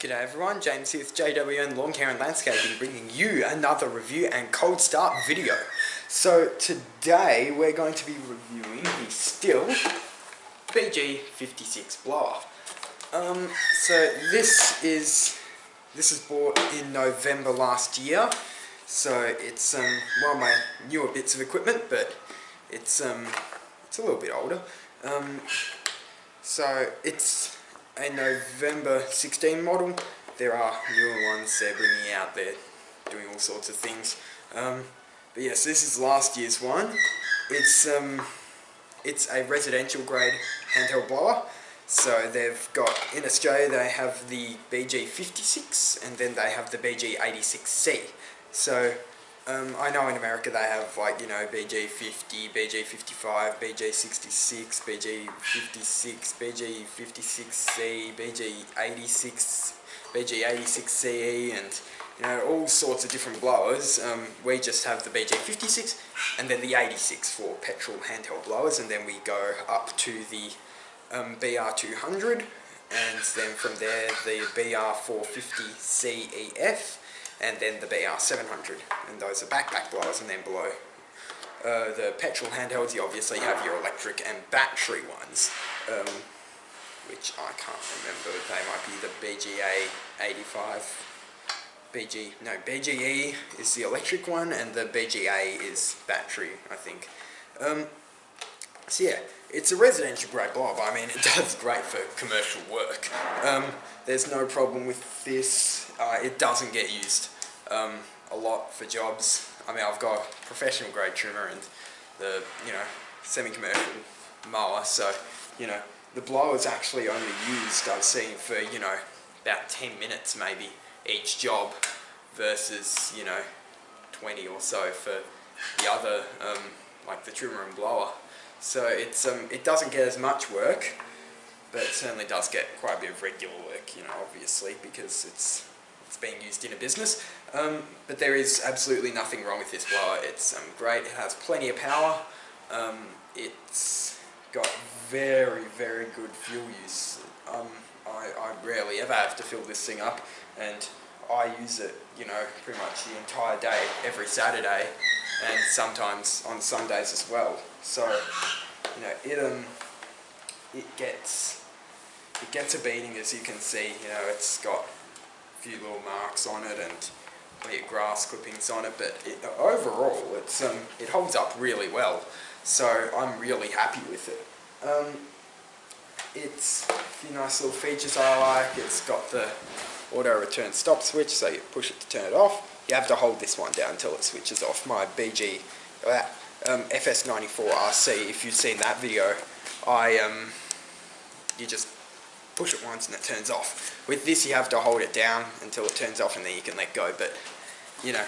G'day everyone, James here with JWN Lawn Care and Landscaping, bringing you another review and cold start video. So today we're going to be reviewing the Stihl BG56 blower. So this is bought in November last year. So it's one of my newer bits of equipment, but it's a little bit older. So it's a November 16 model. There are newer ones they're bringing out, they're doing all sorts of things. But yes, this is last year's one. It's a residential grade handheld blower. So they've got, in Australia they have the BG56 and then they have the BG86C. So I know in America they have, like, you know, BG50, BG55, BG66, BG56, BG56C, BG86, BG86CE, and, you know, all sorts of different blowers. We just have the BG56 and then the 86 for petrol handheld blowers, and then we go up to the BR200, and then from there the BR450CEF, and then the BR700, and those are backpack blowers. And then below the petrol handhelds, you obviously have your electric and battery ones, which I can't remember. They might be the BGA85, BGE is the electric one, and the BGA is battery, I think. So yeah, it's a residential grade blower, but I mean, it does great for commercial work. There's no problem with this. It doesn't get used a lot for jobs. I mean, I've got a professional grade trimmer and the, you know, semi-commercial mower, so, you know, the blower's actually only used, I've seen, for, you know, about 10 minutes maybe each job, versus, you know, 20 or so for the other, like the trimmer and blower. So it's it doesn't get as much work, but it certainly does get quite a bit of regular work, you know, obviously, because it's being used in a business. But there is absolutely nothing wrong with this blower. It's great. It has plenty of power. It's got very, very good fuel use. I rarely ever have to fill this thing up, and I use it, you know, pretty much the entire day, every Saturday, and sometimes on Sundays as well. So, you know, it gets a beating, as you can see. You know, it's got a few little marks on it and plenty of grass clippings on it, but overall it holds up really well. So I'm really happy with it. It's a few nice little features I like. It's got the auto return stop switch, so you push it to turn it off. You have to hold this one down until it switches off. My BG FS94RC, if you've seen that video, you just push it once and it turns off. With this you have to hold it down until it turns off and then you can let go, but, you know,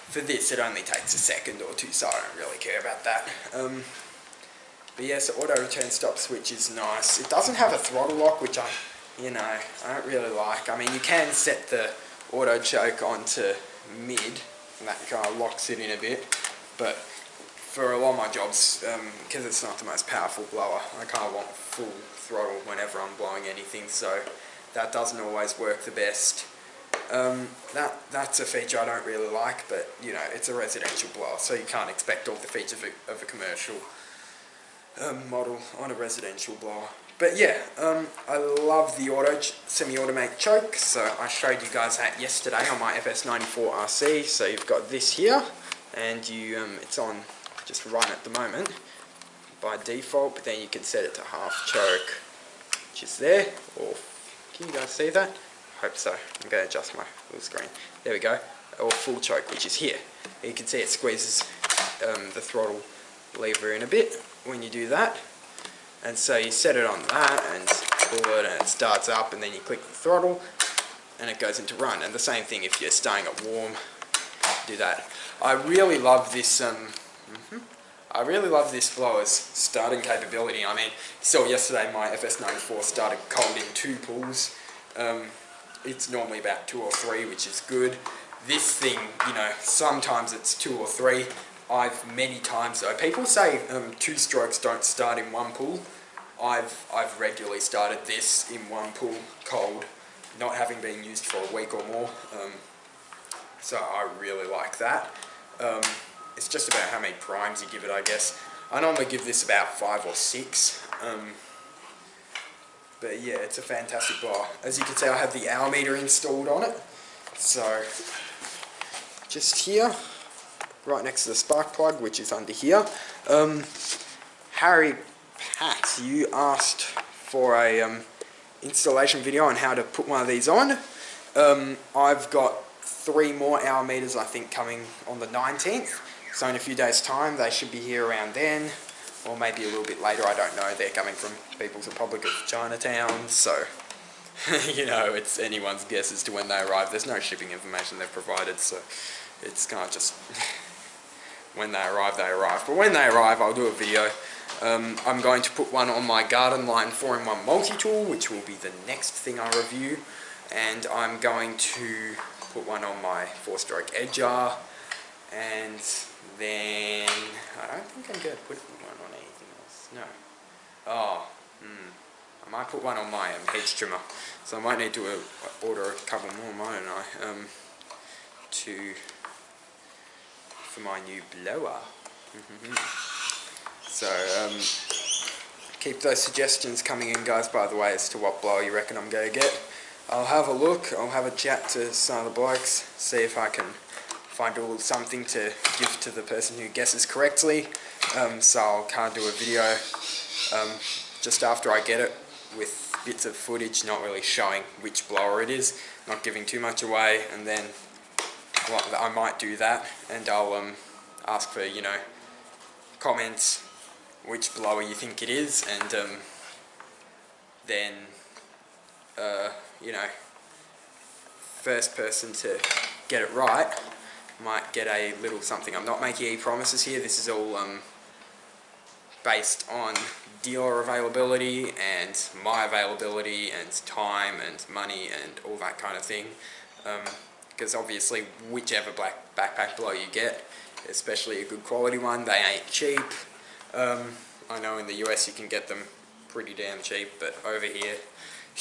for this it only takes a second or two, so I don't really care about that. But yes, the auto return stop switch is nice. It doesn't have a throttle lock, which I don't really like. I mean, you can set the auto choke onto mid, and that kind of locks it in a bit, but for a lot of my jobs, because it's not the most powerful blower, I kind of want full throttle whenever I'm blowing anything, so that doesn't always work the best. That's a feature I don't really like, but, you know, it's a residential blower, so you can't expect all the features of a commercial model on a residential blower. But yeah, I love the semi-automatic choke, so I showed you guys that yesterday on my FS94RC. So you've got this here, and it's on just run at the moment by default, but then you can set it to half choke, which is there, or can you guys see that? Hope so. I'm going to adjust my little screen. There we go. Or full choke, which is here. You can see it squeezes the throttle lever in a bit when you do that. And so you set it on that and pull it and it starts up, and then you click the throttle and it goes into run. And the same thing if you're staying it warm, do that. I really love this blower's starting capability. I mean, you saw yesterday my FS94 started cold in 2 pulls. It's normally about 2 or 3, which is good. This thing, you know, sometimes it's 2 or 3. Many times though, people say 2 strokes don't start in 1 pull. I've regularly started this in 1 pull cold, not having been used for a week or more. So I really like that. It's just about how many primes you give it, I guess. I normally give this about 5 or 6. But yeah, it's a fantastic blower. As you can see, I have the hour meter installed on it. So just here, right next to the spark plug, which is under here. Harry Pat, you asked for a installation video on how to put one of these on. I've got 3 more hour meters, I think, coming on the 19th. So in a few days' time, they should be here around then, or maybe a little bit later, I don't know. They're coming from People's Republic of Chinatown, so you know, it's anyone's guess as to when they arrive. There's no shipping information they've provided, so it's kind of just when they arrive, they arrive. But when they arrive, I'll do a video. I'm going to put one on my Gardenline 4-in-1 multi-tool, which will be the next thing I review, and I'm going to put one on my 4-stroke edger, and then I don't think I'm going to put one on anything else. No. Oh, I might put one on my hedge trimmer, so I might need to order a couple more, mightn't I? For my new blower. So keep those suggestions coming in, guys, by the way, as to what blower you reckon I'm going to get. I'll have a look, I'll have a chat to some of the blokes, see if I can find a little something to give to the person who guesses correctly. So I'll kind of do a video just after I get it, with bits of footage, not really showing which blower it is, not giving too much away, and then I might do that, and I'll ask for, you know, comments which blower you think it is, and then you know, first person to get it right might get a little something. I'm not making any promises here. This is all based on dealer availability and my availability and time and money and all that kind of thing, because obviously whichever backpack blower you get, especially a good quality one, they ain't cheap. I know in the US you can get them pretty damn cheap, but over here,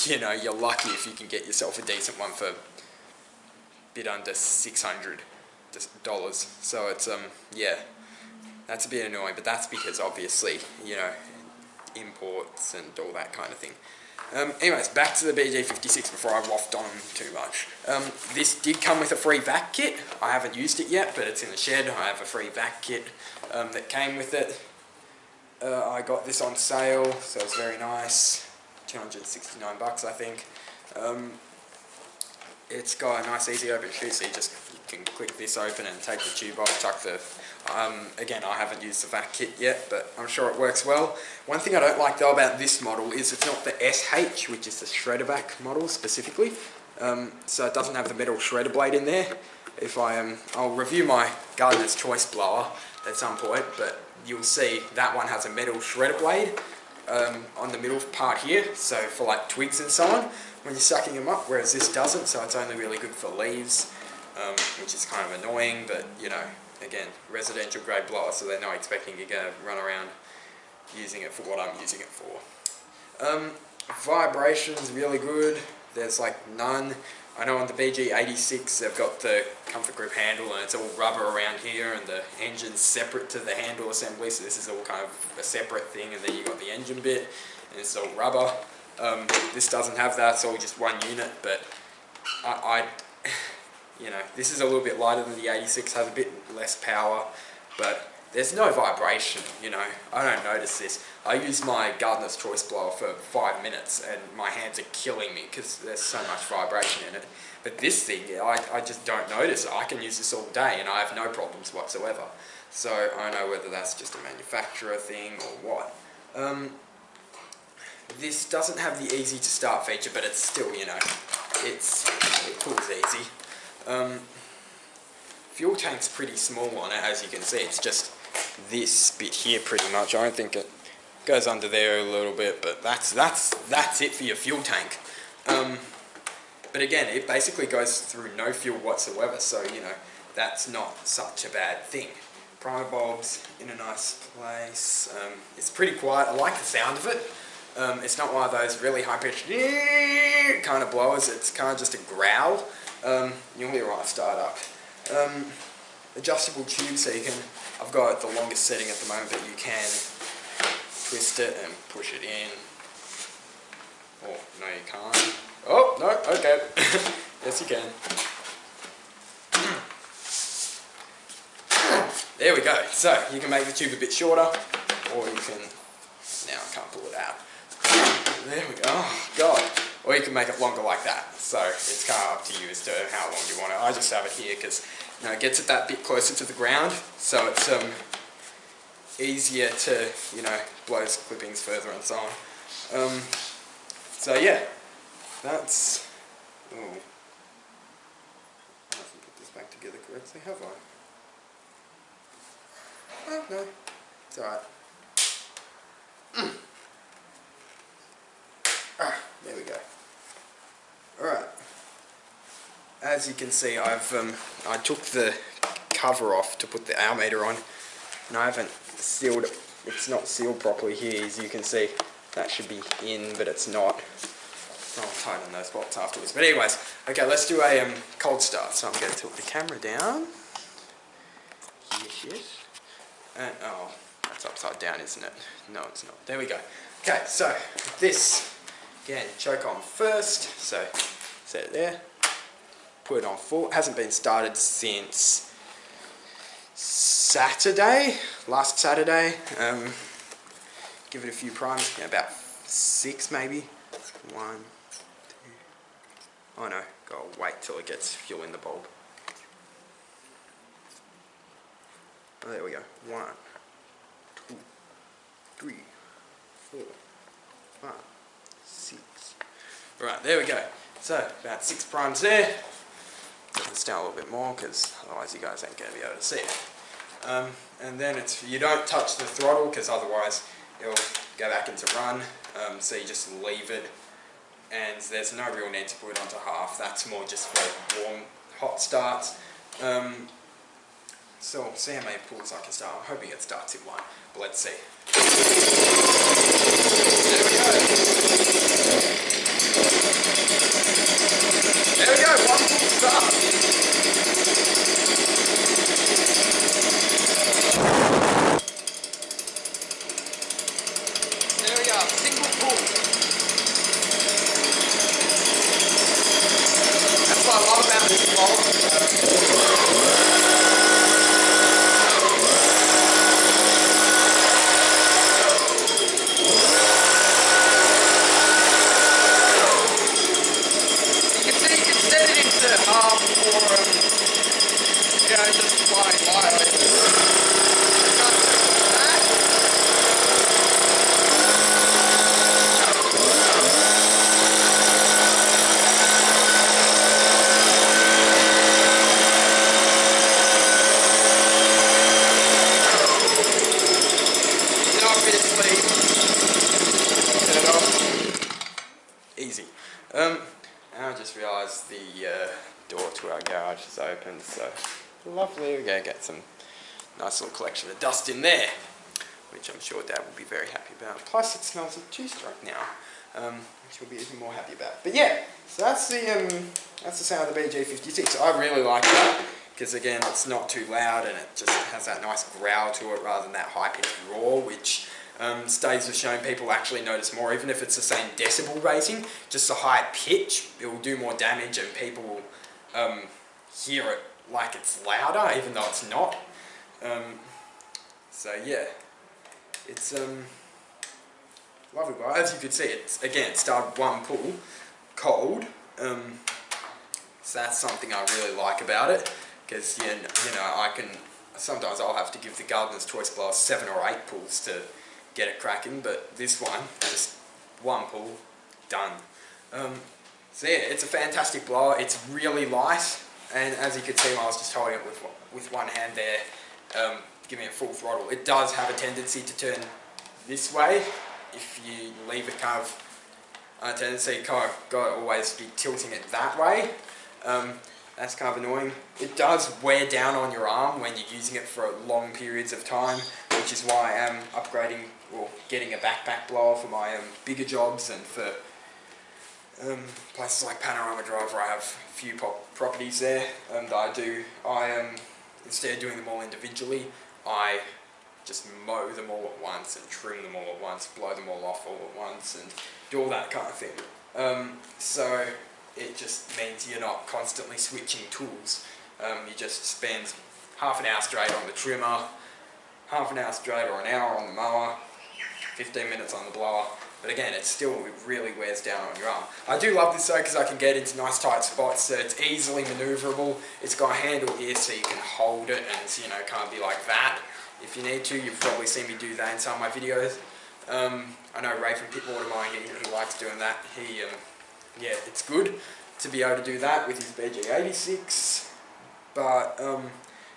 you know, you're lucky if you can get yourself a decent one for a bit under $600. So it's yeah, that's a bit annoying, but that's because obviously, you know, imports and all that kind of thing. Anyways, back to the BG56 before I waffed on too much. This did come with a free vac kit. I haven't used it yet, but it's in the shed. I have a free vac kit that came with it. I got this on sale, so it's very nice. $269 bucks, I think. It's got a nice easy open chute, so you can click this open and take the tube off, chuck the... again, I haven't used the vac kit yet, but I'm sure it works well. One thing I don't like though about this model is it's not the SH, which is the shredder vac model specifically. So it doesn't have the metal shredder blade in there. If I'll review my Gardener's Choice blower at some point, but you'll see that one has a metal shredder blade on the middle part here, so for like twigs and so on, when you're sucking them up, whereas this doesn't, so it's only really good for leaves, which is kind of annoying, but you know, again, residential grade blower, so they're not expecting you to run around using it for what I'm using it for. Vibration's really good, there's like none. I know on the BG86 they've got the comfort grip handle and it's all rubber around here, and the engine's separate to the handle assembly, so this is all kind of a separate thing, and then you've got the engine bit and it's all rubber. This doesn't have that, it's all just one unit, but you know, this is a little bit lighter than the 86, has a bit less power, but there's no vibration, you know. I don't notice this. I use my Gardener's Choice blower for 5 minutes and my hands are killing me because there's so much vibration in it. But this thing, I just don't notice. I can use this all day and I have no problems whatsoever. So I don't know whether that's just a manufacturer thing or what. This doesn't have the easy to start feature, but it's still, you know, it pulls easy. Fuel tank's pretty small on it, as you can see. It's just this bit here pretty much. I don't think it goes under there a little bit, but that's it for your fuel tank. But again, it basically goes through no fuel whatsoever, so you know, that's not such a bad thing. Primer bulb's in a nice place. It's pretty quiet. I like the sound of it. It's not one of those really high-pitched kind of blowers. It's kind of just a growl. You'll hear when I start up. Adjustable tube, so you can, I've got the longest setting at the moment, but you can twist it and push it in. Oh, no you can't. Oh, no, okay. Yes you can. There we go. So, you can make the tube a bit shorter, or you can, now I can't pull it out. There we go. Oh, God. Or you can make it longer like that. So, it's kind of up to you as to how long you want it. I just have it here because, you know, it gets it that bit closer to the ground, so it's easier to, you know, blow clippings further and so on. So yeah, that's, oh, I haven't put this back together correctly, have I? Oh no, it's alright. There we go. Alright, as you can see, I took the cover off to put the hour meter on, and I haven't sealed it. It's not sealed properly here, as you can see. That should be in, but it's not. I'll tighten those bolts afterwards. But anyways, okay, let's do a cold start. So I'm going to tilt the camera down. Yes. And, oh, that's upside down, isn't it? No, it's not. There we go. Okay, so this, again, choke on first. So set it there. Put it on full. It hasn't been started since Saturday, last Saturday. Give it a few primes, yeah, about 6 maybe. 1, 2. Oh no, gotta wait till it gets fuel in the bulb. Oh, there we go. 1, 2, 3, 4, 5, 6. Right, there we go. So about 6 primes there. Set this down a little bit more because otherwise you guys ain't going to be able to see it. And then it's, you don't touch the throttle because otherwise it'll go back into run, so you just leave it, and there's no real need to put it onto half. That's more just for warm, hot starts. So we'll see how many pulls I can start. I'm hoping it starts in 1, but let's see. There we go. There we go, 1 pull start. Single pull. That's what I love about this blower. You can set it into half or, you know, just flying lightly. Easy. And I just realised the door to our garage is open, so lovely. We're going to get some nice little collection of dust in there, which I'm sure Dad will be very happy about. Plus it smells of 2-stroke now, which he'll be even more happy about. But yeah, so that's the sound of the BG56. I really like that because again it's not too loud and it just has that nice growl to it rather than that high-pitched roar, which studies have shown people actually notice more, even if it's the same decibel rating, just a high pitch, it will do more damage and people will hear it like it's louder, even though it's not. So yeah, it's lovely. Well, as you can see, it's again, it started 1 pull, cold, so that's something I really like about it, because you know, sometimes I'll have to give the Gardener's Choice blower 7 or 8 pulls to get it cracking, but this one, just 1 pull, done. So yeah, it's a fantastic blower. It's really light, and as you can see, I was just holding it with one hand there, giving it full throttle. It does have a tendency to turn this way if you leave it kind of a tendency, kind of got to always be tilting it that way. That's kind of annoying. It does wear down on your arm when you're using it for long periods of time. which is why I am upgrading or getting a backpack blower for my bigger jobs, and for places like Panorama Drive where I have a few properties there that I do. Instead of doing them all individually, I just mow them all at once and trim them all at once, blow them all off all at once, and do all that kind of thing. So it just means you're not constantly switching tools. You just spend half an hour straight on the trimmer, half an hour straight or an hour on the mower, 15 minutes on the blower. But again, it really wears down on your arm. I do love this though because I can get into nice tight spots, so it's easily manoeuvrable. It's got a handle here so you can hold it and, you know, can't be like that. If you need to, you've probably seen me do that in some of my videos. I know Ray from Pit Water Mine, he likes doing that. Yeah, it's good to be able to do that with his BG56. But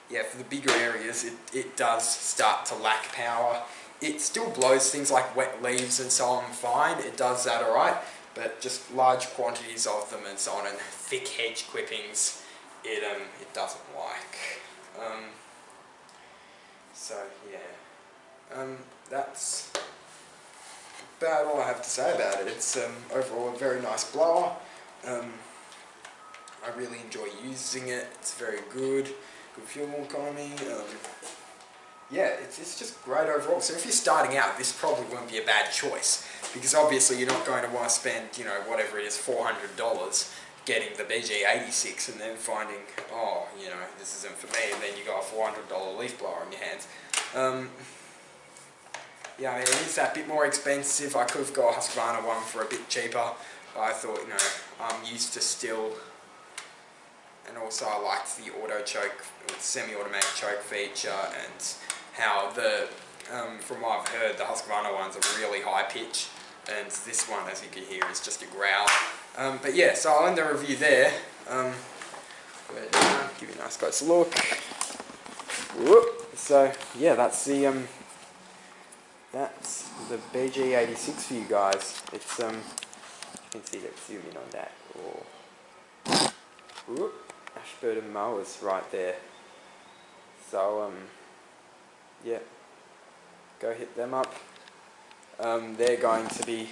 yeah, for the bigger areas, it does start to lack power. It still blows things like wet leaves and so on fine, it does that alright, but just large quantities of them and so on, and thick hedge clippings, it doesn't like. So yeah, that's about all I have to say about it. It's overall a very nice blower. I really enjoy using it, it's very good fuel economy. Yeah, it's just great overall. So if you're starting out, this probably won't be a bad choice, because obviously you're not going to want to spend, you know, whatever it is, $400 getting the BG86 and then finding, oh, you know, this isn't for me, and then you got a $400 leaf blower in your hands. Yeah, I mean, it is that bit more expensive. I could have got a Husqvarna one for a bit cheaper, but I thought, you know, I'm used to Stihl, and also I liked the auto choke, semi-automatic choke feature, and how from what I've heard, the Husqvarna one's a really high pitch, and this one, as you can hear, is just a growl. But yeah, so I'll end the review there. Give you a nice close look. Whoop. So yeah, that's the BG86 for you guys. It's you can see, let's zoom in on that. Whoop. Ashburton mowers right there. So yeah, go hit them up. I'm going to be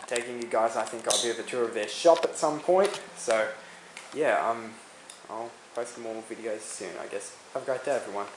taking you guys, I think I'll do the tour of their shop at some point. So yeah, I'll post some more videos soon, I guess. Have a great day, everyone.